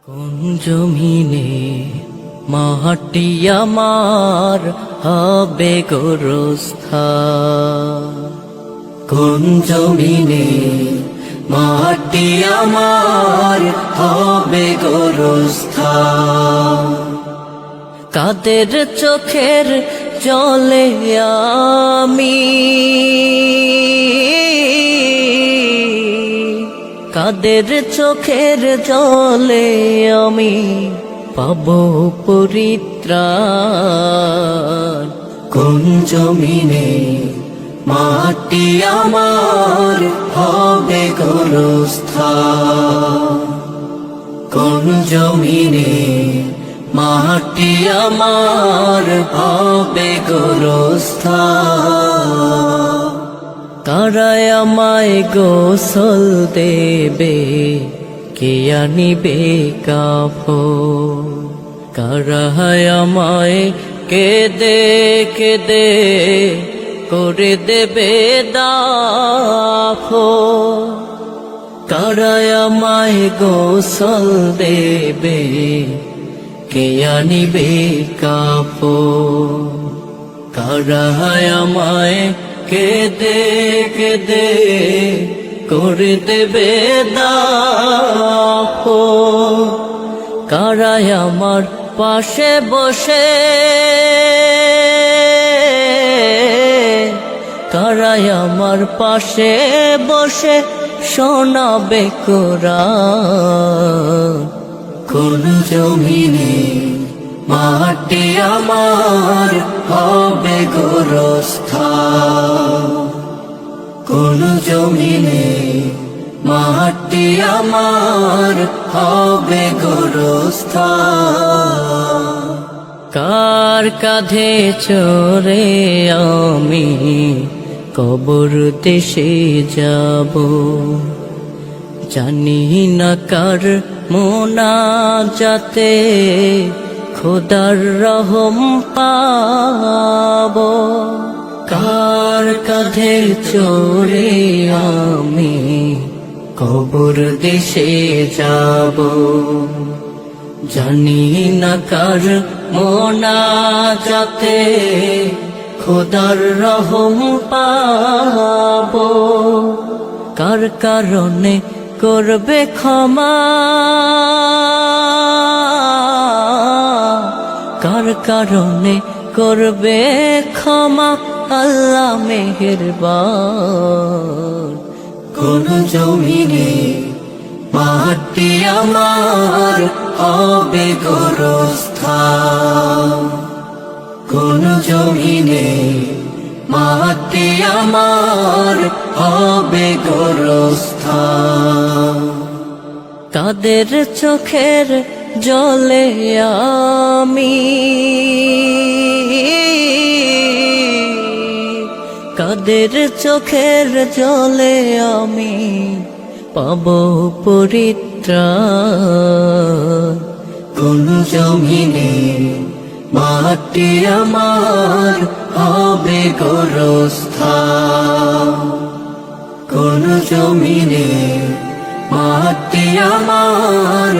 কোন জমিনে মাটি আমার হবে গোরস্থান, কোন জমিনে মাটি আমার হবে গোরস্থান। কাদের চোখের জলে আমি, কাদের চোখের জলে আমি পাবো পরিত্রাণ। কোন জমিনে মাটি আমার হবে গোরস্থান, কোন জমিনে মাটি আমার হবে গোরস্থান। কারায় আমায় গোসল দেবে, কে আনিবে কাফন? কারায় আমায় কেঁদে কেঁদে করে দেবে দাফন? কারায় আমায় গোসল দেবে, কে আনিবে কাফন? কারায় আমায় কেঁদে কেঁদে করে দেবে দাফন? কারায় আমার পাশে বসে, কারায় আমার পাশে বসে শোনাবে কোরআন? কোন জমিনে মাটি আমার হবে গোরস্থান, কোন জমিনে মাটি আমার হবে গোরস্থান। কার কাঁধে চড়ে আমি কবর দেশে যাব, জানি না কার মোনাজাতে খোদার রহম পাবো। কার কাঁধে চড়ে আমি কবর দেশে যাব, জানি না কার মোনাজাতে খোদার রহম পাবো। কার কারণে করবে ক্ষমা, কার কারণে করবে ক্ষমা আল্লাহ মেহেরবান? কোন জমিনে মাটি আমার হবে গোরস্থান, কোন জমিনে মাটি আমার হবে গোরস্থান। কাদের চোখের জলে আমি, কাদের চোখের জলে আমি পাবো পরিত্রাণ? কোন জমিনে মাটি আমার হবে গোরস্থান, কোন জমিনে মাটি আমার